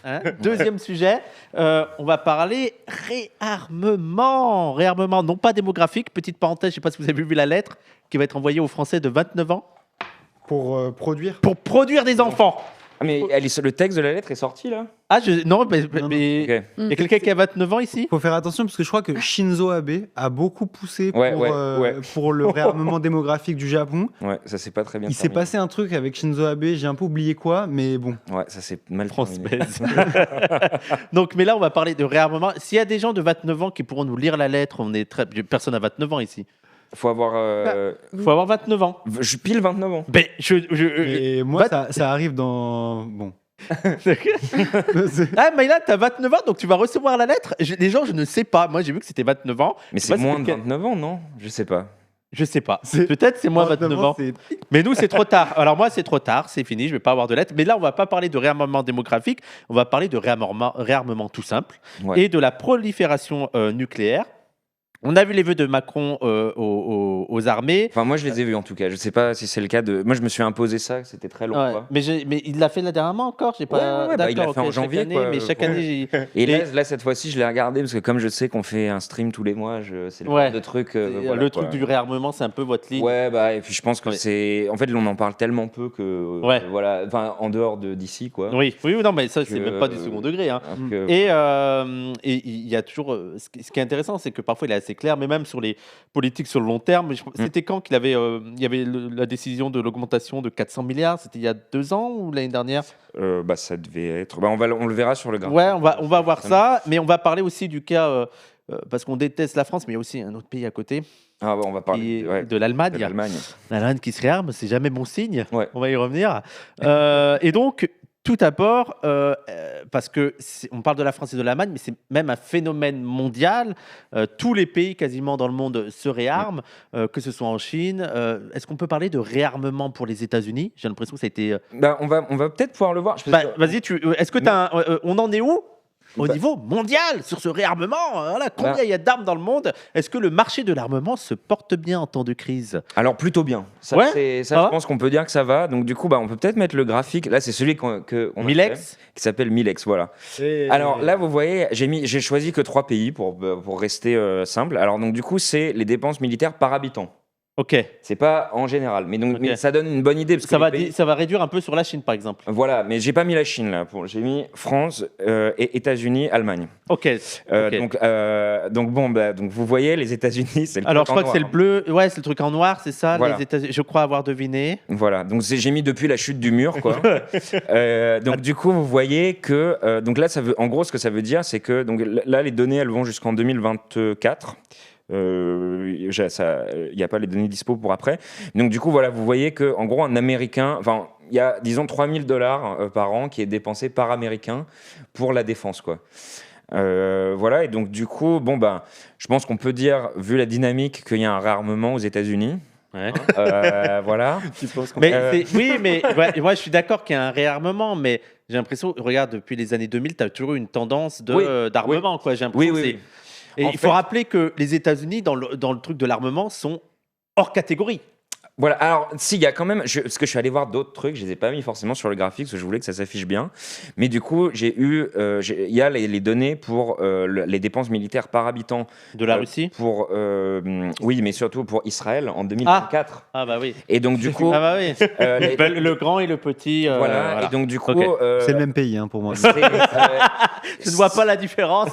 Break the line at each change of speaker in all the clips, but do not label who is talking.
Hein. Deuxième sujet, on va parler réarmement, non pas démographique. Petite parenthèse, je ne sais pas si vous avez vu la lettre qui va être envoyée aux Français de 29 ans
Pour produire.
pour produire des enfants.
Ah, mais le texte de la lettre est sorti là.
Ah, non, mais
Ok.
il y a quelqu'un qui a 29 ans ici.
Faut faire attention parce que je crois que Shinzo Abe a beaucoup poussé
Ouais,
pour le réarmement démographique du Japon.
Ouais, ça s'est pas très bien.
Il s'est
terminé.
passé un truc avec Shinzo Abe, j'ai un peu oublié quoi, mais bon.
Ouais, ça s'est mal
France
terminé.
baise. Donc, mais là, on va parler de réarmement. S'il y a des gens de 29 ans qui pourront nous lire la lettre, personne n'a 29 ans ici.
Faut avoir.
Il faut avoir 29 ans.
Je pile 29 ans.
Ben,
Et moi, ça arrive dans. Bon.
Ah, Maïla, t'as 29 ans, donc tu vas recevoir la lettre. Les gens, je ne sais pas. Moi, j'ai vu que c'était 29 ans.
Mais
Je sais
c'est
pas si
moins de
quel-
29 ans, non? Je sais pas.
Je sais pas. Peut-être c'est moi 29 ans. Mais nous, c'est trop tard. Alors moi, c'est trop tard. C'est fini. Je vais pas avoir de lettre. Mais là, on va pas parler de réarmement démographique. On va parler de réarmement tout simple
Ouais.
et de la prolifération nucléaire. On a vu les vœux de Macron aux armées.
Enfin, moi, je les ai vus en tout cas. Je sais pas si c'est le cas de. Moi, je me suis imposé ça. C'était très long.
Ouais.
Quoi.
Mais il l'a fait là dernièrement encore. J'ai pas.
Ouais, bah, il l'a
D'accord,
fait en
ok, chaque
janvier,
année,
quoi,
mais chaque
pour-
année,
Et là, cette fois-ci, je l'ai regardé parce que comme je sais qu'on fait un stream tous les mois, c'est le
Ouais.
genre de truc.
le
voilà,
truc
quoi.
du réarmement, c'est un peu votre ligne.
Ouais, bah, et puis je pense que
Ouais.
c'est. En fait, on en parle tellement peu que.
Ouais.
Voilà. Enfin, en dehors d'ici, quoi.
Oui, non, mais ça, c'est
Que-
même pas du second degré. Hein.
Alors que-
Et il y a toujours. Ce qui est intéressant, c'est que parfois il est assez clair, mais même sur les politiques sur le long terme. C'était quand qu'il avait, il y avait la décision de l'augmentation de 400 milliards? C'était il y a 2 ans ou l'année dernière?
Bah, ça devait être. Bah, on le verra sur le graphique.
Ouais, on va voir ça, mais on va parler aussi du cas, parce qu'on déteste la France, mais il y a aussi un autre pays à côté,
Ah, bah, on va
qui
parler
est
ouais,
de l'Allemagne.
de l'Allemagne.
L'Allemagne qui se réarme, c'est jamais bon signe.
Ouais.
On va y revenir. Et donc, tout d'abord, parce que on parle de la France et de l'Allemagne, mais c'est même un phénomène mondial. Tous les pays quasiment dans le monde se réarment, que ce soit en Chine. Est-ce qu'on peut parler de réarmement pour les États-Unis? J'ai l'impression que ça a été.
Bah, on va peut-être pouvoir le voir.
Vas-y, est-ce que on en est où? Au niveau mondial, sur ce réarmement, voilà, combien il y a d'armes dans le monde? Est-ce que le marché de l'armement se porte bien en temps de crise?
Alors plutôt bien. Ça,
Ouais.
je pense qu'on peut dire que ça va. Donc du coup, bah, on peut peut-être mettre le graphique. Là, c'est celui qu'on a
Milex?
fait, qui s'appelle Milex. Voilà. Alors là, vous voyez, j'ai choisi que 3 pays pour rester simple. Alors donc du coup, c'est les dépenses militaires par habitant.
Ok.
C'est pas en général, mais donc
Ok.
mais ça donne une bonne idée parce
Ça
que
va,
les pays-
ça va réduire un peu sur la Chine, par exemple.
Voilà, mais j'ai pas mis la Chine là. J'ai mis France, et États-Unis, Allemagne.
Ok. Ok.
Donc bon, bah, donc vous voyez, les États-Unis, c'est le.
Alors, je
truc
crois
en
que c'est le
noir,
bleu. Ouais, c'est le truc en noir, c'est ça.
Voilà.
Les États-Unis. Je crois avoir deviné.
Voilà, donc j'ai mis depuis la chute du mur, quoi. Donc du coup, vous voyez que donc là, en gros, ce que ça veut dire, c'est que donc là, les données, elles vont jusqu'en 2024. Il n'y a pas les données dispo pour après. Donc du coup, voilà, vous voyez que en gros, un Américain, enfin, il y a disons $3000 par an qui est dépensé par Américain pour la défense, quoi. Voilà, et donc du coup, bon ben, je pense qu'on peut dire, vu la dynamique, qu'il y a un réarmement aux États-Unis.
Ouais.
Voilà.
Oui, mais ouais, moi, je suis d'accord qu'il y a un réarmement, mais j'ai l'impression, regarde, depuis les années 2000, tu as toujours eu une tendance d'armement, quoi. J'ai l'impression que c'est- Et
En
il
fait-
faut rappeler que les États-Unis, dans le truc de l'armement, sont hors catégorie.
Voilà, alors si, il y a quand même, parce que je suis allé voir d'autres trucs, je les ai pas mis forcément sur le graphique parce que je voulais que ça s'affiche bien, mais du coup il y a les données pour les dépenses militaires par habitant
De la Russie.
pour oui, mais surtout pour Israël en 2024.
Ah bah oui.
Et donc du coup
Ah bah oui. Le grand et le petit.
voilà, et donc du coup
Ok.
C'est le même pays hein, pour moi.
Je ne vois pas la différence.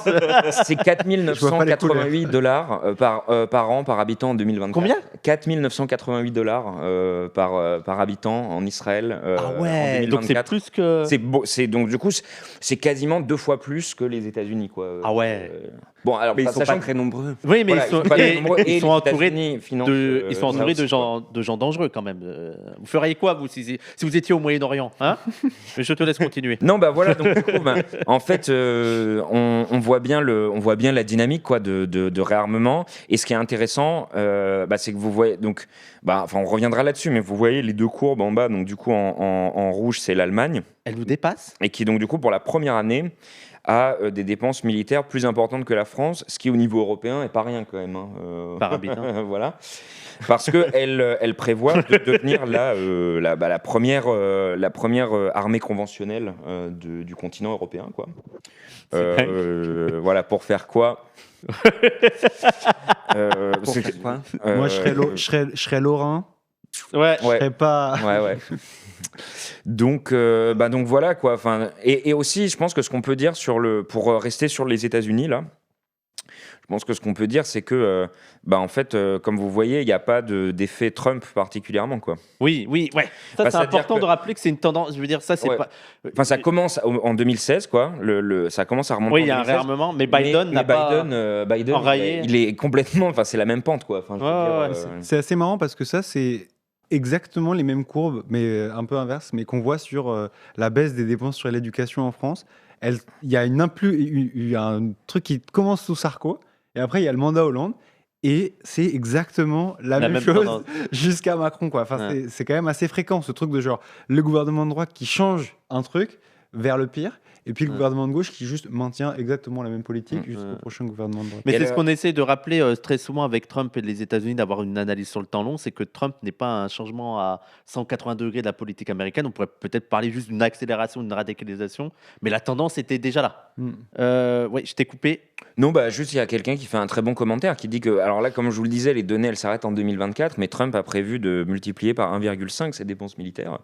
c'est $4 par an par habitant en 2024.
Combien?
$4 par habitant en Israël.
Ah
en
ouais. Donc c'est
2024.
plus que.
Donc du coup, c'est quasiment 2 fois plus que les États-Unis, quoi.
Ah ouais.
Bon, alors,
Mais ils
pas-
sont
sachant
pas
que-
très nombreux.
Oui, mais
voilà,
ils sont,
pas
et-
nombreux,
ils
et
sont
les
entourés
États-Unis financent,
ils sont entourés
ça aussi, quoi.
de gens dangereux quand même. Vous feriez quoi vous si vous étiez au Moyen-Orient, hein? Mais je te laisse continuer.
Non, bah voilà, donc du coup, en fait, on voit bien la dynamique, quoi, de réarmement. Et ce qui est intéressant, c'est que vous voyez, donc, on reviendra là-dessus, mais vous voyez les 2 courbes en bas, donc du coup, en rouge, c'est l'Allemagne,
Elle nous dépasse.
et qui, donc du coup, pour la première année, a des dépenses militaires plus importantes que la France, ce qui au niveau européen est pas rien quand même.
Par habitant.
Voilà. Parce qu'elle prévoit de devenir la première armée conventionnelle du continent européen, quoi. Voilà, pour faire quoi?
Quoi Moi, je serais lorrain.
Ouais.
Je serais pas.
Ouais. Donc voilà quoi. Enfin, et aussi, je pense que ce qu'on peut dire pour rester sur les États-Unis là. Je pense que ce qu'on peut dire, c'est que, en fait, comme vous voyez, il n'y a pas d'effet Trump particulièrement, quoi.
Oui, ouais. Ça, c'est important de rappeler que c'est une tendance. Je veux dire, ça, c'est pas.
Enfin, ça commence en 2016, quoi. Ça commence à remonter.
Oui, il y a un réarmement, mais Biden n'a pas enrayé.
Il est complètement. Enfin, c'est la même pente, quoi. Enfin,
c'est assez marrant parce que ça, c'est exactement les mêmes courbes, mais un peu inverse, mais qu'on voit sur la baisse des dépenses sur l'éducation en France. Il y a un truc qui commence sous Sarko. Et après, il y a le mandat Hollande. Et c'est exactement la même chose jusqu'à Macron, quoi. Enfin, c'est quand même assez fréquent, ce truc de genre le gouvernement de droite qui change un truc vers le pire. Et puis le gouvernement de gauche qui juste maintient exactement la même politique jusqu'au prochain gouvernement de droite.
Mais c'est ce qu'on essaie de rappeler très souvent avec Trump et les États-Unis, d'avoir une analyse sur le temps long, c'est que Trump n'est pas un changement à 180 degrés de la politique américaine. On pourrait peut-être parler juste d'une accélération, d'une radicalisation, mais la tendance était déjà là. Oui, je t'ai coupé.
Non, juste il y a quelqu'un qui fait un très bon commentaire qui dit que, alors là, comme je vous le disais, les données elles s'arrêtent en 2024, mais Trump a prévu de multiplier par 1,5 ses dépenses militaires.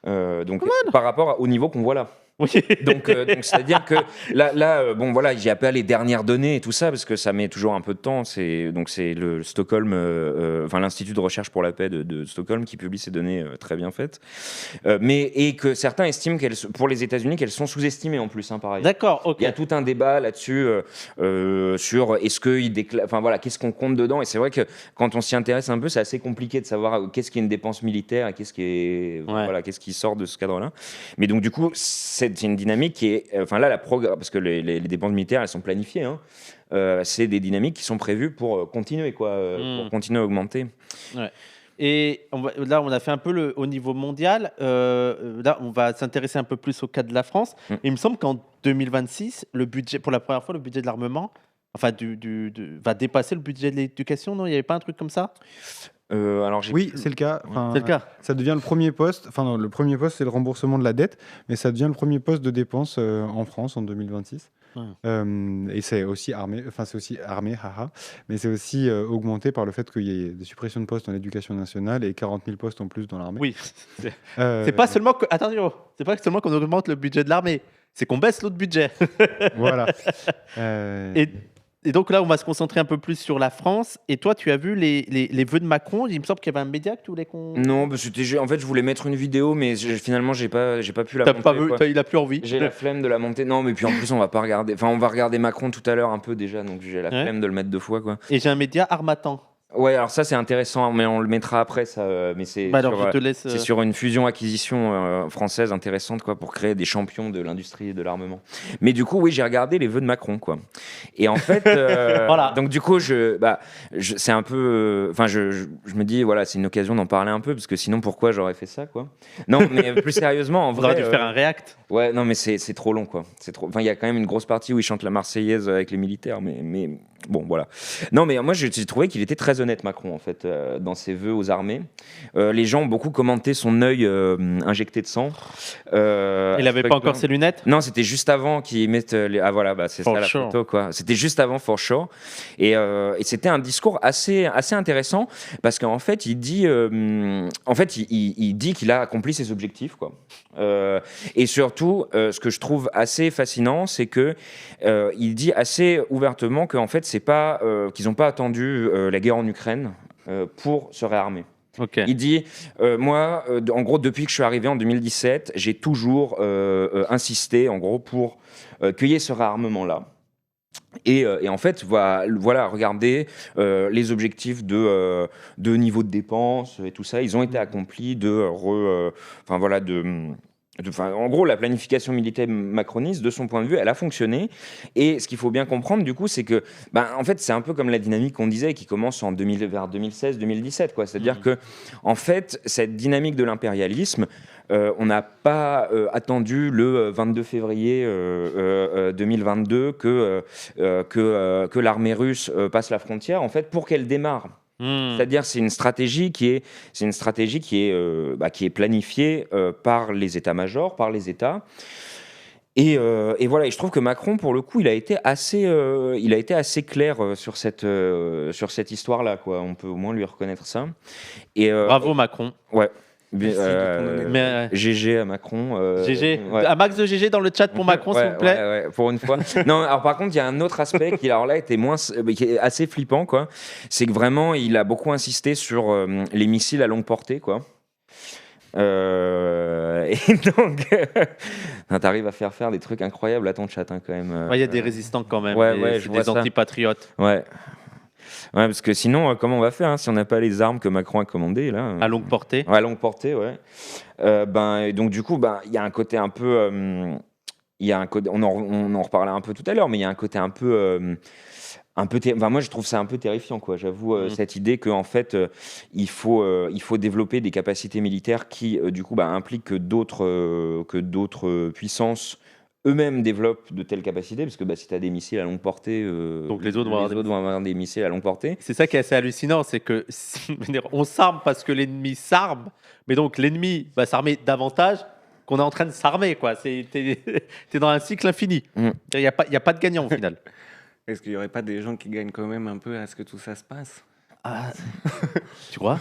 Donc par rapport au niveau qu'on voit là.
Oui.
Donc c'est-à-dire que là voilà, j'ai appelé les dernières données et tout ça parce que ça met toujours un peu de temps. C'est le Stockholm, l'Institut de recherche pour la paix de Stockholm qui publie ces données très bien faites. Et que certains estiment pour les États-Unis qu'elles sont sous-estimées en plus, pareil.
D'accord, ok.
Il y a tout un débat là-dessus sur est-ce qu'ils déclarent, enfin voilà, qu'est-ce qu'on compte dedans. Et c'est vrai que quand on s'y intéresse un peu, c'est assez compliqué de savoir qu'est-ce qui est une dépense militaire et qu'est-ce qui sort de ce cadre-là. Mais donc du coup, c'est une dynamique qui est, parce que les dépenses militaires, elles sont planifiées. C'est des dynamiques qui sont prévues pour continuer, pour continuer à augmenter.
Ouais. Et là, on a fait un peu au niveau mondial. Là, on va s'intéresser un peu plus au cas de la France. Il me semble qu'en 2026, le budget, pour la première fois, le budget de l'armement, va dépasser le budget de l'éducation. Non, il n'y avait pas un truc comme ça?
Oui, c'est le cas.
C'est le cas.
Ça devient le premier poste. Enfin, non, le premier poste, c'est le remboursement de la dette, mais ça devient le premier poste de dépense en France en 2026. Et c'est aussi armé, haha, mais c'est aussi augmenté par le fait qu'il y ait des suppressions de postes dans l'éducation nationale et 40 000 postes en plus dans l'armée.
Oui. C'est pas seulement c'est pas seulement qu'on augmente le budget de l'armée, c'est qu'on baisse l'autre budget.
Voilà.
Et donc là, on va se concentrer un peu plus sur la France. Et toi, tu as vu les vœux de Macron? Il me semble qu'il y avait un média que tu voulais qu'on...
Non, en fait, je voulais mettre une vidéo, mais finalement, j'ai pas pu la monter.
Il a plus envie.
J'ai la flemme de la monter. Non, mais puis en plus, on va pas regarder. Enfin, on va regarder Macron tout à l'heure un peu déjà, donc j'ai la flemme de le mettre 2 fois, quoi.
Et j'ai un média Harmattan.
Ouais, alors ça c'est intéressant, mais on le mettra après ça. Mais c'est c'est sur une fusion-acquisition française intéressante, quoi, pour créer des champions de l'industrie de l'armement. Mais du coup, oui, j'ai regardé les vœux de Macron, quoi. Et en fait,
voilà.
Donc du coup, c'est un peu, je me dis, voilà, c'est une occasion d'en parler un peu, parce que sinon, pourquoi j'aurais fait ça, quoi. Non, mais plus sérieusement, en vrai,
on aurait dû faire un react.
Ouais, non, mais c'est trop long, quoi. C'est trop. Enfin, il y a quand même une grosse partie où il chante la Marseillaise avec les militaires, mais bon, voilà. Non, mais moi, j'ai trouvé qu'il était très honnête, Macron, en fait, dans ses vœux aux armées. Les gens ont beaucoup commenté son œil injecté de sang.
Il n'avait pas encore ses lunettes?
Non, c'était juste avant qu'ils mettent Ah voilà, c'est ça la photo, quoi. C'était juste avant For Sure. Et c'était un discours assez intéressant parce qu'en fait, il dit qu'il a accompli ses objectifs, quoi. Et surtout, ce que je trouve assez fascinant, c'est que il dit assez ouvertement qu'en fait, c'est pas qu'ils n'ont pas attendu la guerre en Ukraine pour se réarmer.
Okay.
Il dit, moi, en gros, depuis que je suis arrivé en 2017, j'ai toujours insisté, en gros, pour qu'il y ait ce réarmement-là. Et en fait, voilà, regardez les objectifs de niveau de dépenses et tout ça, ils ont été accomplis Enfin, en gros, la planification militaire macroniste, de son point de vue, elle a fonctionné. Et ce qu'il faut bien comprendre, du coup, c'est que, en fait, c'est un peu comme la dynamique qu'on disait, qui commence vers 2016-2017, quoi. C'est-à-dire que, en fait, cette dynamique de l'impérialisme, on n'a pas attendu le 22 février 2022 que l'armée russe passe la frontière, en fait, pour qu'elle démarre. C'est-à-dire, c'est une stratégie qui est planifiée par les états-majors, par les États. Et voilà. Et je trouve que Macron, pour le coup, il a été assez clair sur cette histoire-là, quoi. On peut au moins lui reconnaître ça.
Bravo Macron.
Ouais.
GG
à Macron.
GG. À max de GG dans le chat pour Macron, s'il vous plaît.
Ouais, pour une fois. Non, alors par contre, il y a un autre aspect qui, alors là, qui est assez flippant, quoi. C'est que vraiment, il a beaucoup insisté sur les missiles à longue portée, quoi. Et donc, t'arrives à faire des trucs incroyables à ton chat, hein, quand même.
Il y a des résistants quand même.
Des
antipatriotes.
Ouais, parce que sinon, comment on va faire si on n'a pas les armes que Macron a commandées là
à longue portée.
À longue portée, ouais. Et donc du coup, il y a un côté un peu, on en reparlait un peu tout à l'heure, mais il y a un côté un peu, moi je trouve ça un peu terrifiant, quoi. J'avoue cette idée que en fait, il faut développer des capacités militaires qui, du coup, impliquent que d'autres puissances eux-mêmes développent de telles capacités, parce que si tu as des missiles à longue portée,
donc les autres
vont avoir des missiles à longue portée.
C'est ça qui est assez hallucinant, c'est que on s'arme parce que l'ennemi s'arme, mais donc l'ennemi va s'armer davantage qu'on est en train de s'armer, quoi. T'es dans un cycle infini. Il n'y a pas de gagnant au final.
Est-ce qu'il n'y aurait pas des gens qui gagnent quand même un peu à ce que tout ça se passe ?
Tu crois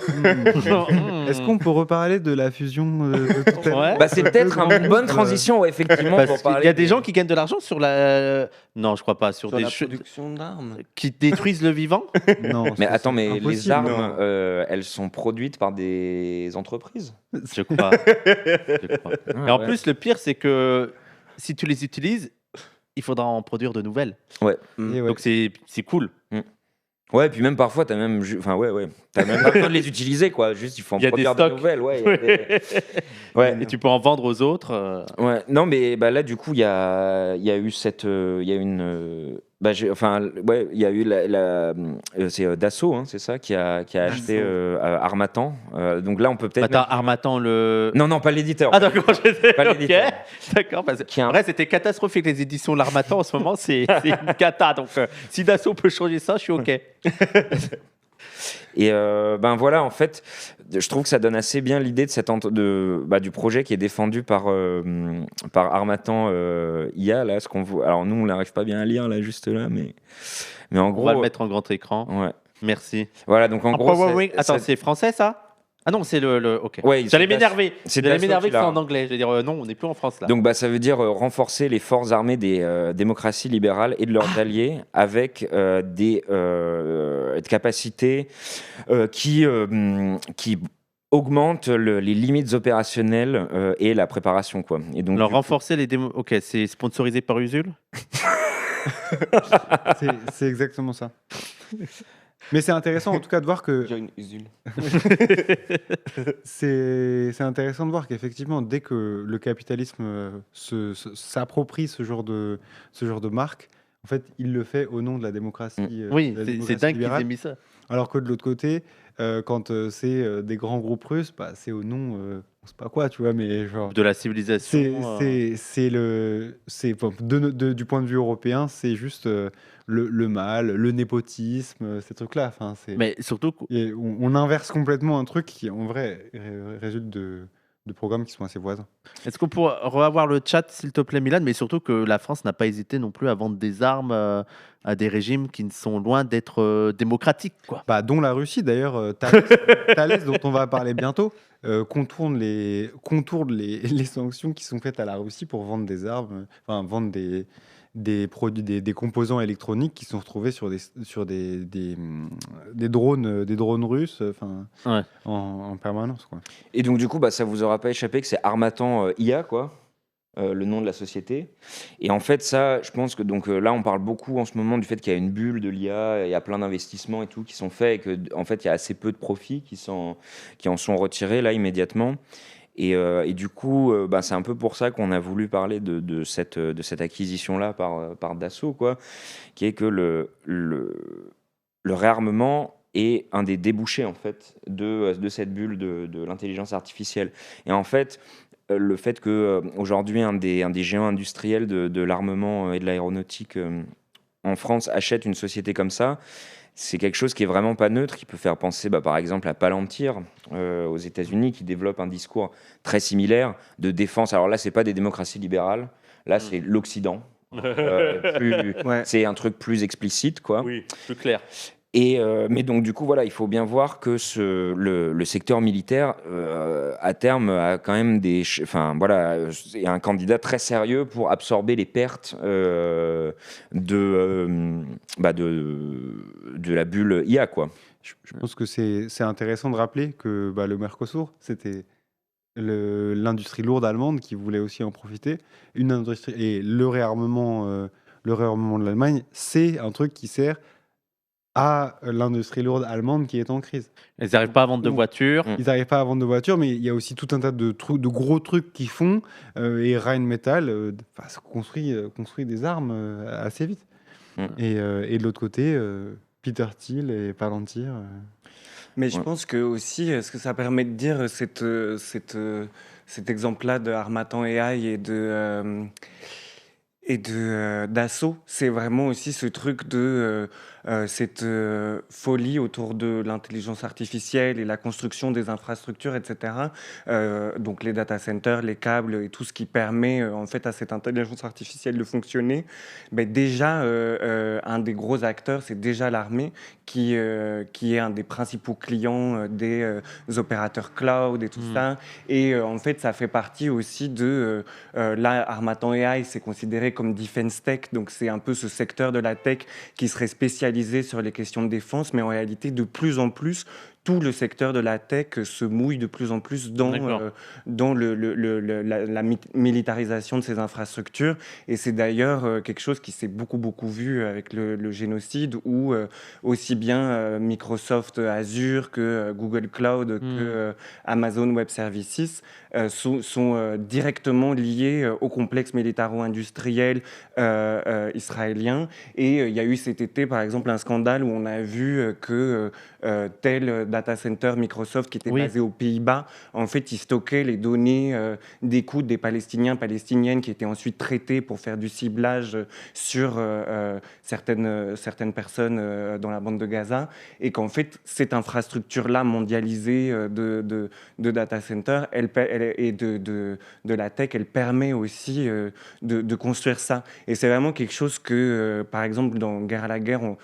Est-ce qu'on peut reparler de la fusion de tout à l'heure ?
C'est peut-être une bonne transition, effectivement, pour parler.
Il y a des gens qui gagnent de l'argent sur la... Non, je crois pas. Sur des
la production d'armes.
Qui détruisent le vivant.
Non.
Mais attends, mais les armes,
non.
elles sont produites par des entreprises.
Je crois. Et en plus, le pire, c'est que si tu les utilises, il faudra en produire de nouvelles.
Ouais.
Donc c'est cool.
Ouais, puis même parfois, t'as même pas besoin de les utiliser, quoi. Juste, il faut en produire de nouvelles.
Et tu peux en vendre aux autres.
Ouais, non, mais là, du coup, il y a eu c'est Dassault, c'est ça, qui a acheté Harmattan. Donc là, on peut peut-être.
Attends, Harmattan, le.
Non, pas l'éditeur.
Ah, d'accord,
pas l'éditeur.
D'accord. En vrai, c'était catastrophique, les éditions de l'Harmattan en ce moment, c'est une cata. Donc, si Dassault peut changer ça, je suis OK.
Et voilà, en fait, je trouve que ça donne assez bien l'idée de du projet qui est défendu par Harmattan IA, là, ce qu'on voit. Alors nous, on n'arrive pas bien à lire là, juste là, mais en gros,
on va le mettre en grand écran.
Ouais.
Merci.
Voilà, donc en gros,
attends, c'est français ça? Ah non, c'est le OK.
Ouais,
j'allais m'énerver.
Que
c'est en anglais. Je vais dire non, on n'est plus en France là.
Donc ça veut dire renforcer les forces armées des démocraties libérales et de leurs alliés avec des capacités qui augmentent les limites opérationnelles et la préparation, quoi. Et donc
renforcer les OK, c'est sponsorisé par Usul.
C'est exactement ça. Mais c'est intéressant en tout cas de voir que c'est intéressant de voir qu'effectivement dès que le capitalisme s'approprie ce genre de marque, en fait, il le fait au nom de la démocratie.
Oui, c'est dingue qu'ils aient mis ça.
Alors que de l'autre côté, quand c'est des grands groupes russes, c'est au nom, on sait pas quoi, tu vois, mais genre
de la civilisation.
Du point de vue européen, c'est juste le mal, le népotisme, ces trucs-là.
Mais surtout,
on inverse complètement un truc qui, en vrai, résulte de programmes qui sont assez voisins.
Est-ce qu'on pourrait revoir le chat, s'il te plaît, Milan? Mais surtout que la France n'a pas hésité non plus à vendre des armes à des régimes qui ne sont loin d'être démocratiques, quoi.
Dont la Russie, d'ailleurs. Thalès, dont on va parler bientôt, contourne les sanctions qui sont faites à la Russie pour vendre des armes, vendre des produits, des composants électroniques qui sont retrouvés sur des drones russes, en permanence, quoi.
Et donc du coup, ça vous aura pas échappé que c'est Harmattan IA, quoi, le nom de la société. Et en fait, ça, je pense que là, on parle beaucoup en ce moment du fait qu'il y a une bulle de l'IA, il y a plein d'investissements et tout qui sont faits, et que en fait, il y a assez peu de profits qui en sont retirés là immédiatement. Et du coup, c'est un peu pour ça qu'on a voulu parler de cette acquisition-là par Dassault, quoi, qui est que le réarmement est un des débouchés en fait de cette bulle de l'intelligence artificielle. Et en fait, le fait que aujourd'hui un des géants industriels de l'armement et de l'aéronautique en France achète une société comme ça, c'est quelque chose qui est vraiment pas neutre, qui peut faire penser par exemple à Palantir aux États-Unis, qui développe un discours très similaire de défense. Alors là, c'est pas des démocraties libérales, là c'est l'Occident.
Ouais.
C'est un truc plus explicite, quoi.
Oui, plus clair.
Mais donc du coup, voilà, il faut bien voir que le secteur militaire, à terme, a quand même est un candidat très sérieux pour absorber les pertes de la bulle IA, quoi.
Je pense que c'est intéressant de rappeler que le Mercosur, c'était l'industrie lourde allemande qui voulait aussi en profiter. Une industrie, et le réarmement de l'Allemagne, c'est un truc qui sert à l'industrie lourde allemande qui est en crise.
Ils n'arrivent pas à vendre de voitures.
Ils n'arrivent pas à vendre de voitures, mais il y a aussi tout un tas de gros trucs qu'ils font. Et Rheinmetall construit des armes assez vite. Et de l'autre côté, Peter Thiel et Palantir.
Mais je pense que aussi, ce que ça permet de dire, cet exemple-là de Harmattan AI et d'Assaut, c'est vraiment aussi ce truc de cette folie autour de l'intelligence artificielle et la construction des infrastructures, etc. Donc les data centers, les câbles et tout ce qui permet en fait à cette intelligence artificielle de fonctionner. Mais déjà, un des gros acteurs, c'est déjà l'armée qui est un des principaux clients des opérateurs cloud et tout ça. Et en fait, ça fait partie aussi de... là, Harmattan AI, c'est considéré comme defense tech, donc c'est un peu ce secteur de la tech qui serait spécialisé sur les questions de défense, mais en réalité, de plus en plus, tout le secteur de la tech se mouille de plus en plus dans la militarisation de ces infrastructures. Et c'est d'ailleurs quelque chose qui s'est beaucoup vu avec le génocide, où aussi bien Microsoft Azure que Google Cloud que Amazon Web Services sont directement liés au complexe militaro-industriel israélien. Et il y a eu cet été, par exemple, un scandale où on a vu que tel data center Microsoft qui était basé aux Pays-Bas, en fait, il stockait les données d'écoute des palestiniennes qui étaient ensuite traitées pour faire du ciblage sur certaines personnes dans la bande de Gaza, et qu'en fait, cette infrastructure-là mondialisée de data center et de la tech, elle permet aussi de construire ça. Et c'est vraiment quelque chose que, par exemple, dans Guerre à la guerre,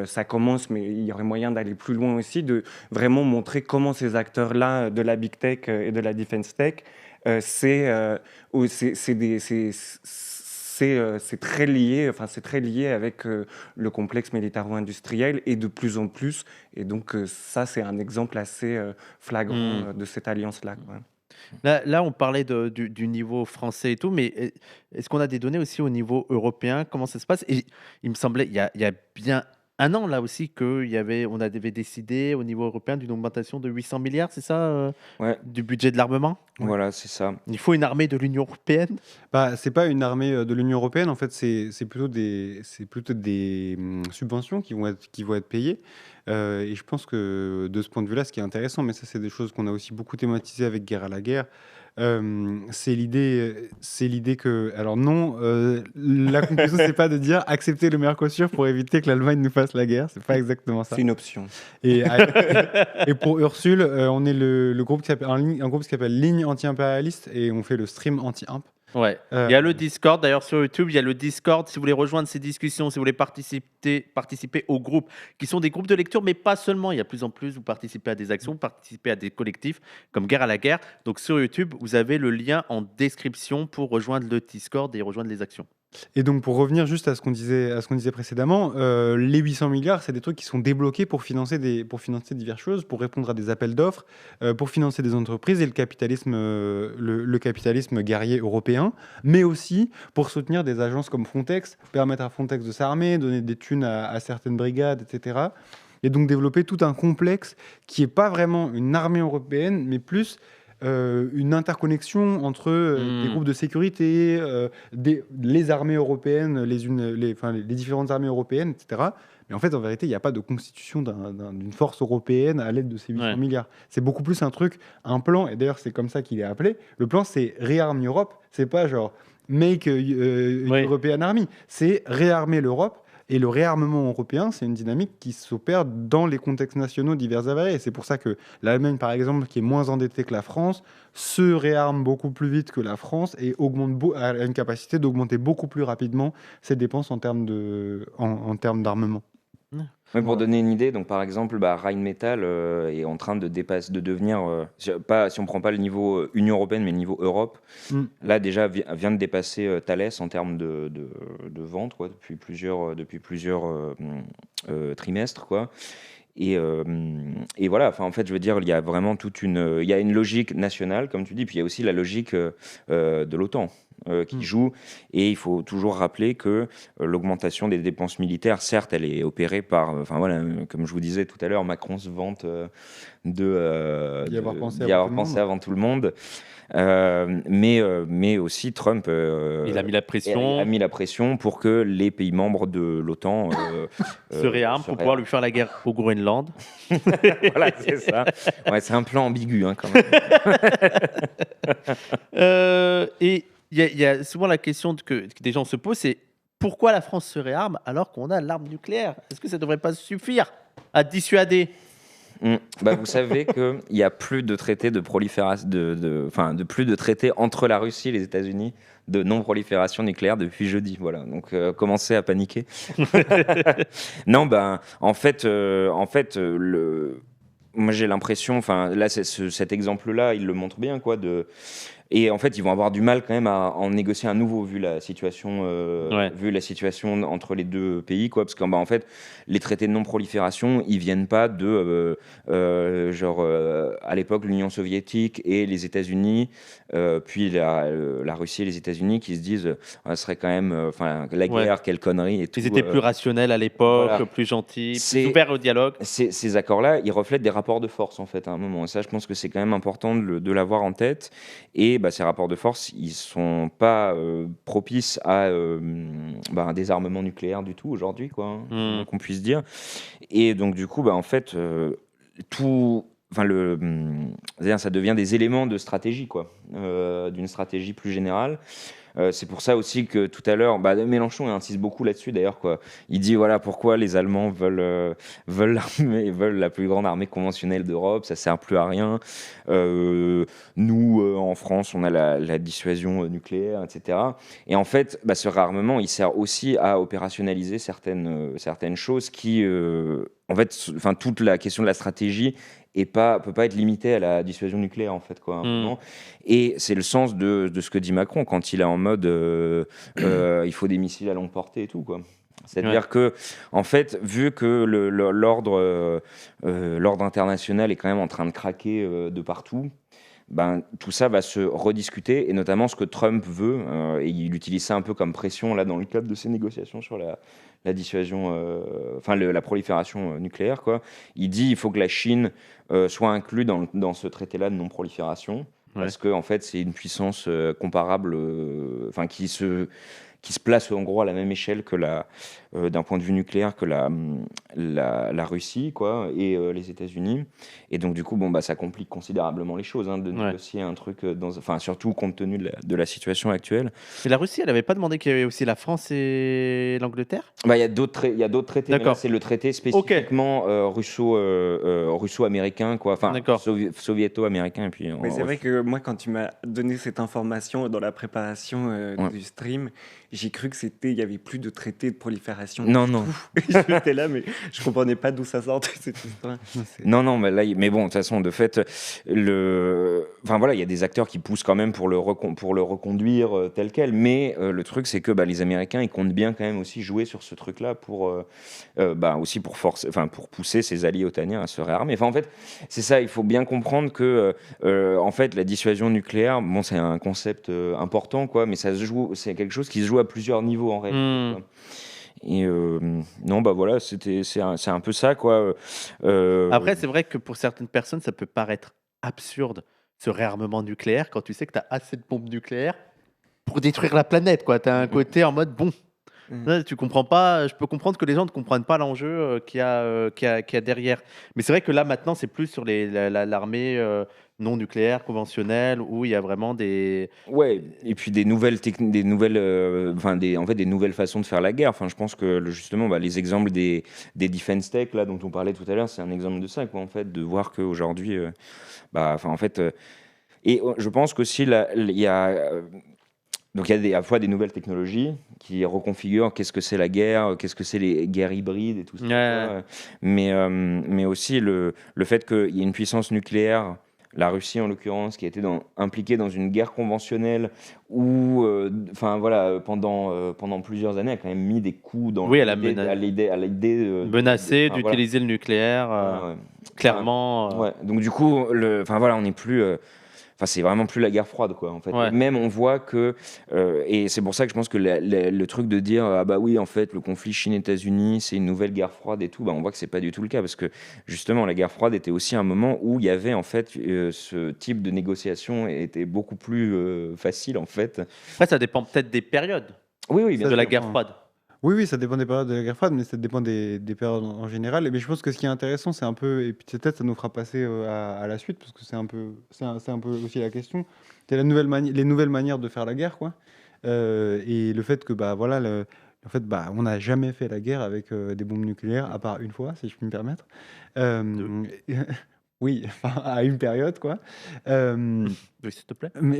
ça commence, mais il y aurait moyen d'aller plus loin aussi, de vraiment montrer comment ces acteurs-là de la big tech et de la defense tech, c'est très lié avec le complexe militaro-industriel, et de plus en plus. Et donc ça, c'est un exemple assez flagrant de cette alliance-là, quoi.
Là, on parlait du niveau français et tout, mais est-ce qu'on a des données aussi au niveau européen? Comment ça se passe? Et il me semblait, il y a bien un an là aussi, on avait décidé au niveau européen d'une augmentation de 800 milliards, c'est ça,
Ouais.
du budget de l'armement?
Voilà, c'est ça.
Il faut une armée de l'Union européenne?
C'est pas une armée de l'Union européenne, en fait, c'est plutôt des subventions qui vont être payées. Et je pense que de ce point de vue-là, ce qui est intéressant, mais ça, c'est des choses qu'on a aussi beaucoup thématisées avec Guerre à la guerre, c'est l'idée que, alors non, la conclusion, c'est pas de dire accepter le Mercosur pour éviter que l'Allemagne nous fasse la guerre, c'est pas exactement ça.
C'est une option.
Et pour Ursule, on est le groupe qui s'appelle un groupe qui s'appelle Ligne Anti-Impérialiste, et on fait le stream anti-imp.
Ouais. Il y a le Discord, d'ailleurs sur YouTube, il y a le Discord. Si vous voulez rejoindre ces discussions, si vous voulez participer aux groupes, qui sont des groupes de lecture, mais pas seulement. Il y a de plus en plus, vous participez à des actions, vous participez à des collectifs comme Guerre à la guerre. Donc sur YouTube, vous avez le lien en description pour rejoindre le Discord et rejoindre les actions.
Et donc, pour revenir juste à ce qu'on disait précédemment, les 800 milliards, c'est des trucs qui sont débloqués pour financer diverses choses, pour répondre à des appels d'offres, pour financer des entreprises et le capitalisme guerrier européen, mais aussi pour soutenir des agences comme Frontex, permettre à Frontex de s'armer, donner des thunes à certaines brigades, etc. Et donc développer tout un complexe qui n'est pas vraiment une armée européenne, mais plus une interconnexion entre des
Hmm.
groupes de sécurité, les armées européennes, les différentes armées européennes, etc. Mais en fait, en vérité, il n'y a pas de constitution d'une force européenne à l'aide de ces 800
Ouais.
milliards. C'est beaucoup plus un plan, et d'ailleurs, c'est comme ça qu'il est appelé. Le plan, c'est Rearm Europe. C'est pas genre Make une
Oui.
European Army. C'est réarmer l'Europe. Et le réarmement européen, c'est une dynamique qui s'opère dans les contextes nationaux divers et variés. C'est pour ça que l'Allemagne, par exemple, qui est moins endettée que la France, se réarme beaucoup plus vite que la France et a une capacité d'augmenter beaucoup plus rapidement ses dépenses en termes d'armement.
Mais pour
Voilà.
donner une idée, donc par exemple, Rheinmetall est en train de devenir, si on prend pas le niveau Union européenne, mais le niveau Europe,
Mm.
là déjà vient de dépasser Thales en termes de vente, quoi, depuis plusieurs trimestres, quoi. Et voilà, enfin, en fait, je veux dire, il y a vraiment il y a une logique nationale, comme tu dis, puis il y a aussi la logique de l'OTAN qui joue. Et il faut toujours rappeler que l'augmentation des dépenses militaires, certes, elle est opérée par, enfin voilà, comme je vous disais tout à l'heure, Macron se vante
D'y avoir pensé
d'y
avant
avoir
tout le
pensé
monde.
avant tout le monde. Mais aussi Trump
Il a mis la pression,
a mis la pression pour que les pays membres de l'OTAN
se réarme pour pouvoir lui faire la guerre au Groenland.
Voilà, c'est ça. Ouais, c'est un plan ambigu, hein, quand même.
Et il y a souvent la question que des gens se posent, c'est pourquoi la France se réarme alors qu'on a l'arme nucléaire? Est-ce que ça ne devrait pas suffire à dissuader?
Vous savez qu'il n'y a plus de traité de prolifération, plus de traité entre la Russie et les États-Unis de non-prolifération nucléaire depuis jeudi. Voilà, donc commencez à paniquer. Non, moi j'ai l'impression, enfin là cet exemple-là, il le montre bien, quoi. Et en fait, ils vont avoir du mal quand même à en négocier un nouveau vu la situation entre les deux pays, quoi. Parce qu'en fait, les traités de non-prolifération, ils viennent pas de à l'époque l'Union soviétique et les États-Unis, puis la Russie et les États-Unis qui se disent, ce serait quand même, la guerre, quelle connerie et tout.
Ils étaient plus rationnels à l'époque,
voilà.
plus gentils,
C'est-
plus ouverts au dialogue.
Ces accords-là, ils reflètent des rapports de force, en fait, à un moment. Et ça, je pense que c'est quand même important de l'avoir en tête. Et ces rapports de force, ils sont pas propices à un désarmement nucléaire du tout aujourd'hui, quoi, hein, c'est le moins qu'on puisse dire. Et donc, du coup, en fait, tout... Enfin, c'est-à-dire, ça devient des éléments de stratégie, quoi, d'une stratégie plus générale. C'est pour ça aussi que tout à l'heure, Mélenchon insiste beaucoup là-dessus d'ailleurs, quoi. Il dit voilà pourquoi les Allemands veulent la plus grande armée conventionnelle d'Europe, ça sert plus à rien. Nous, en France, on a la dissuasion nucléaire, etc. Et en fait, ce réarmement, il sert aussi à opérationnaliser certaines choses qui, en fait, toute la question de la stratégie peut pas être limitée à la dissuasion nucléaire, en fait, quoi, à un moment. Et c'est le sens de ce que dit Macron quand il est en mode il faut des missiles à longue portée et tout, quoi. C'est-à-dire que, en fait, vu que l'ordre international est quand même en train de craquer de partout, tout ça va se rediscuter, et notamment ce que Trump veut, et il utilise ça un peu comme pression là dans le cadre de ses négociations sur la dissuasion, la prolifération nucléaire, quoi. Il dit il faut que la Chine soit inclue dans ce traité-là de non-prolifération, parce que en fait c'est une puissance comparable, qui se place en gros à la même échelle que d'un point de vue nucléaire que la Russie, quoi, et les États-Unis. Et donc du coup, ça complique considérablement les choses, hein, de négocier un truc surtout compte tenu de la situation actuelle.
Mais la Russie, elle n'avait pas demandé qu'il y avait aussi la France et l'Angleterre?
Il y a d'autres traités. Mais là, c'est le traité spécifiquement russo-américain, quoi. Enfin, soviéto-américain. Et puis.
Mais c'est vrai que moi, quand tu m'as donné cette information dans la préparation du stream, j'ai cru que il y avait plus de traité de prolifération.
Non.
J'étais là, mais je comprenais pas d'où ça sortait cette histoire.
Non, mais bon, de toute façon, de fait, il y a des acteurs qui poussent quand même pour le reconduire tel quel. Mais le truc, c'est que les Américains, ils comptent bien quand même aussi jouer sur ce truc-là pour aussi pour forcer, pour pousser ses alliés otaniens à se réarmer. En fait, c'est ça. Il faut bien comprendre que en fait, la dissuasion nucléaire, c'est un concept important, quoi, mais c'est quelque chose qui se joue à plusieurs niveaux en réalité. Quoi. Et voilà, c'est un peu ça, quoi.
Après, c'est vrai que pour certaines personnes, ça peut paraître absurde. ce réarmement nucléaire quand tu sais que tu as assez de bombes nucléaires pour détruire la planète, quoi. Tu as un côté en mode, bon, ouais, tu comprends pas, je peux comprendre que les gens ne comprennent pas l'enjeu qu'il y a derrière. Mais c'est vrai que là, maintenant, c'est plus sur l'armée non nucléaire, conventionnelle, où il y a vraiment des...
Ouais, et puis des nouvelles techniques, en fait, des nouvelles façons de faire la guerre. Enfin, je pense que justement, les exemples des defense tech là dont on parlait tout à l'heure, c'est un exemple de ça, quoi, en fait, de voir qu'aujourd'hui, en fait, je pense qu'aussi il y a donc il y a à la fois des nouvelles technologies qui reconfigurent qu'est-ce que c'est la guerre, qu'est-ce que c'est les guerres hybrides et tout ça.
Ouais.
Mais aussi le fait qu'il y ait une puissance nucléaire, la Russie en l'occurrence, qui a été impliquée dans une guerre conventionnelle où, pendant plusieurs années, a quand même mis des coups dans
Oui, elle a
l'idée
menacé
voilà.
d'utiliser le nucléaire,
Ouais.
clairement.
Ouais. Donc du coup, on n'est plus. C'est vraiment plus la guerre froide, quoi, en fait.
Ouais.
Et même, on voit que, et c'est pour ça que je pense que le truc de dire, ah bah oui, en fait, le conflit Chine-États-Unis, c'est une nouvelle guerre froide et tout, on voit que c'est pas du tout le cas, parce que justement, la guerre froide était aussi un moment où il y avait, en fait, ce type de négociation était beaucoup plus facile, en fait.
Après, ça dépend peut-être des périodes
Oui, bien
Ça
de la
sûr.
guerre
dépend.
froide.
Oui, ça dépend des périodes de la guerre froide, mais ça dépend des périodes en général. Mais je pense que ce qui est intéressant, c'est un peu, et puis peut-être ça nous fera passer à la suite, parce que c'est un peu aussi la question. C'est les nouvelles manières de faire la guerre, quoi. Et le fait que, en fait, on n'a jamais fait la guerre avec des bombes nucléaires, à part une fois, si je puis me permettre. Euh, oui, enfin, à une période, quoi. Euh,
Oui, s'il te plaît.
mais,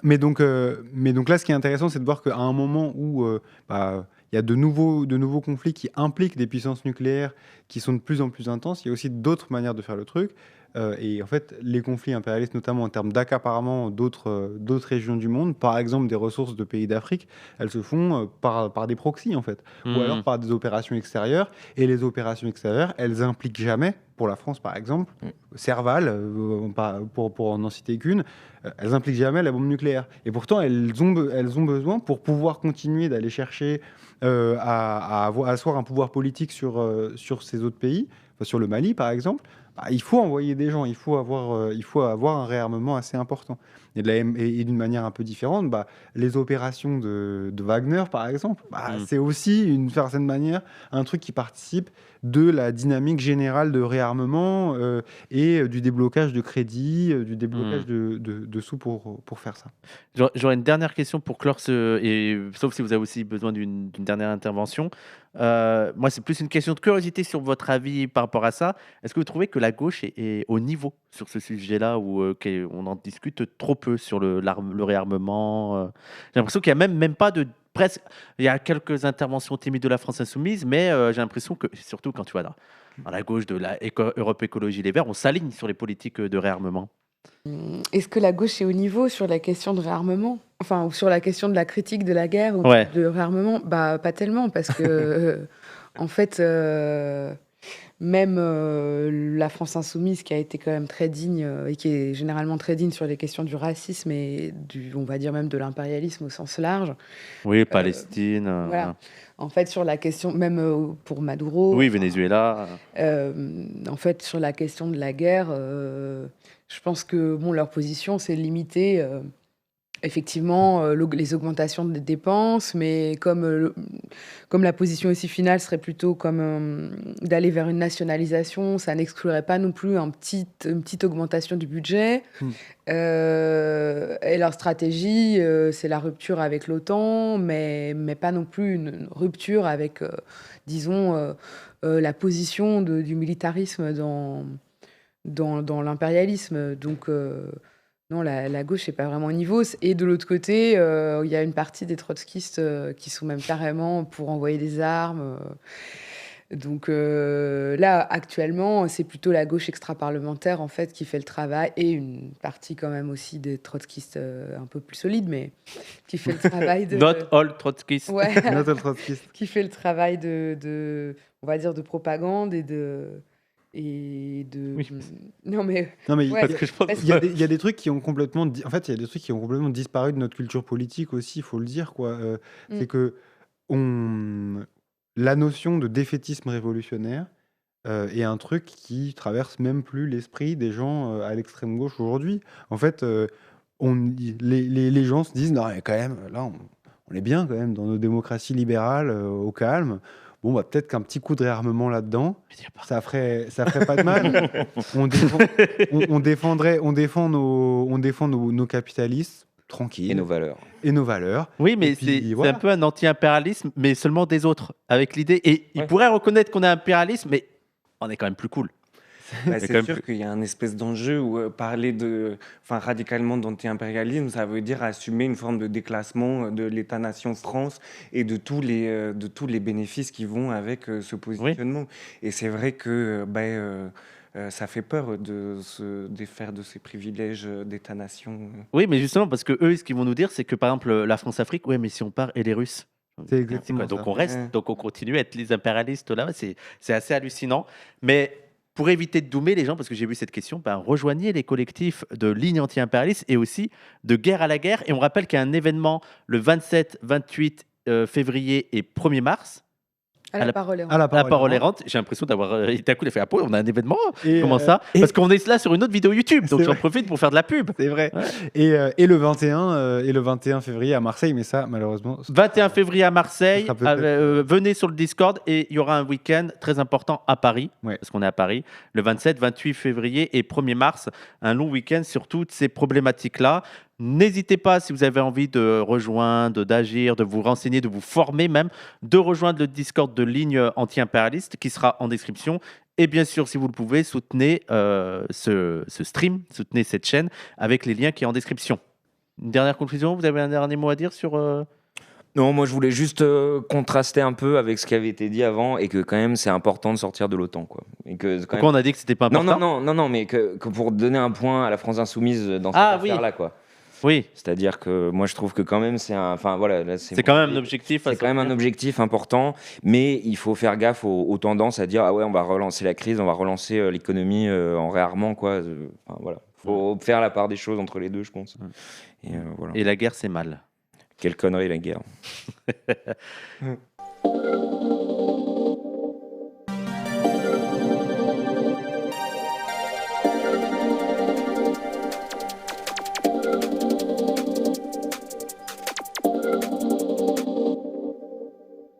mais donc là, ce qui est intéressant, c'est de voir qu'à un moment où il y a de nouveaux conflits qui impliquent des puissances nucléaires qui sont de plus en plus intenses, il y a aussi d'autres manières de faire le truc. Et en fait, les conflits impérialistes, notamment en termes d'accaparement d'autres régions du monde, par exemple des ressources de pays d'Afrique, elles se font par des proxys, en fait, ou alors par des opérations extérieures. Et les opérations extérieures, elles impliquent jamais, pour la France par exemple, Serval, pour en citer qu'une, elles impliquent jamais la bombe nucléaire. Et pourtant, elles ont besoin, pour pouvoir continuer d'aller chercher à asseoir un pouvoir politique sur ces autres pays, enfin, sur le Mali par exemple, il faut envoyer des gens, il faut avoir un réarmement assez important. Et d'une manière un peu différente, les opérations de Wagner, par exemple, c'est aussi, d'une certaine manière, un truc qui participe de la dynamique générale de réarmement et du déblocage de crédits, du déblocage de sous pour faire ça.
J'aurais une dernière question pour clore sauf si vous avez aussi besoin d'une dernière intervention. Moi, c'est plus une question de curiosité sur votre avis par rapport à ça. Est-ce que vous trouvez que la gauche est au niveau sur ce sujet-là, ou on en discute trop peu sur le réarmement J'ai l'impression qu'il n'y a même pas de... Presque, il y a quelques interventions timides de la France insoumise, mais j'ai l'impression que, surtout quand tu vois dans la gauche de Europe Écologie Les Verts, on s'aligne sur les politiques de réarmement.
Est-ce que la gauche est au niveau sur la question de réarmement? Enfin, ou sur la question de la critique de la guerre ou
Ouais.
de réarmement? Pas tellement, parce que, en fait, même la France insoumise, qui a été quand même très digne, et qui est généralement très digne sur les questions du racisme et on va dire même de l'impérialisme au sens large.
Oui, Palestine.
Voilà. En fait, sur la question, même pour Maduro.
Oui,
enfin,
Venezuela.
en fait, sur la question de la guerre, je pense que leur position, c'est limiter effectivement les augmentations des dépenses, mais comme la position aussi finale serait plutôt comme d'aller vers une nationalisation, ça n'exclurait pas non plus une petite augmentation du budget. Et leur stratégie, c'est la rupture avec l'OTAN, mais pas non plus une rupture avec, disons, la position du militarisme dans l'impérialisme. Donc, non, la gauche n'est pas vraiment au niveau. Et de l'autre côté, il y a une partie des trotskistes qui sont même carrément pour envoyer des armes. Donc là, actuellement, c'est plutôt la gauche extra-parlementaire, en fait, qui fait le travail, et une partie quand même aussi des trotskistes un peu plus solides, mais qui fait le travail de...
Not all Trotskistes.
Ouais,
Not all trotskistes.
qui fait le travail on va dire, de propagande et de...
Oui.
Non, mais
Ouais,
Parce que je pense
il y a des trucs qui ont complètement en fait, il y a des trucs qui ont complètement disparu de notre culture politique aussi, il faut le dire, quoi. C'est que la notion de défaitisme révolutionnaire, et un truc qui traverse même plus l'esprit des gens à l'extrême gauche aujourd'hui. En fait, les gens se disent, non, mais quand même, là, on est bien quand même dans nos démocraties libérales, au calme. Bon, bah, peut-être qu'un petit coup de réarmement là-dedans, ça ferait pas de mal. On défend nos capitalistes tranquilles
Et nos valeurs.
et nos valeurs.
Oui, mais
Et puis,
c'est
voilà.
un peu un anti-impérialisme, mais seulement des autres, avec l'idée. Et ils
Ouais.
pourraient reconnaître qu'on est impérialisme, mais on est quand même plus cool.
Bah,
Mais
c'est
quand même
sûr qu'il y a un espèce d'enjeu où parler radicalement d'anti-impérialisme, ça veut dire assumer une forme de déclassement de l'État-nation France et de tous les bénéfices qui vont avec ce positionnement. Et c'est vrai que ça fait peur de se défaire de ces privilèges d'État-nation.
Oui, mais justement, parce que eux, ce qu'ils vont nous dire, c'est que par exemple, la France-Afrique, ouais, mais si on part et les Russes.
C'est
C'est
exactement
quoi? Donc
ça.
on reste,
Ouais.
donc on continue à être les impérialistes là. C'est assez hallucinant. Mais pour éviter de doumer les gens, parce que j'ai vu cette question, ben, rejoignez les collectifs de ligne anti-impérialiste et aussi de guerre à la guerre. Et on rappelle qu'il y a un événement le 27, 28 février et 1er mars.
À
À la-
la parole est
À la
La parole
parole
errante, j'ai l'impression d'avoir. D'un coup, il a fait on a un événement.
Et,
Comment ça?
et-
Parce qu'on est là sur une autre vidéo YouTube, donc
C'est
j'en
vrai.
profite pour faire de la pub.
C'est vrai.
Ouais.
Et le 21 février à Marseille, mais ça, malheureusement.
21 février à Marseille,
Ça sera peut-être-
venez sur le Discord et il y aura un week-end très important à Paris,
Ouais.
parce qu'on est à Paris, le 27, 28 février et 1er mars, un long week-end sur toutes ces problématiques-là. N'hésitez pas, si vous avez envie de rejoindre, d'agir, de vous renseigner, de vous former même, de rejoindre le Discord de Ligne Anti-Impérialiste qui sera en description. Et bien sûr, si vous le pouvez, soutenez ce stream, soutenez cette chaîne avec les liens qui sont en description. Une dernière conclusion, vous avez un dernier mot à dire sur...
Non, moi je voulais juste contraster un peu avec ce qui avait été dit avant et que quand même c'est important de sortir de l'OTAN, quoi. Et que quand
Pourquoi on a dit que c'était pas
même...
important?
Non, mais que pour donner un point à la France insoumise dans cette
Ah, oui.
affaire-là, quoi.
Oui,
C'est-à-dire que moi je trouve que quand même c'est un... Enfin voilà, là,
c'est quand même un objectif. à
C'est quand même un
sortir.
objectif important, mais il faut faire gaffe aux tendances à dire ah ouais on va relancer la crise, on va relancer l'économie en réarmement, quoi. Enfin, voilà, faut faire la part des choses entre les deux, je pense. Et voilà.
Et la guerre, c'est mal.
Quelle connerie la guerre.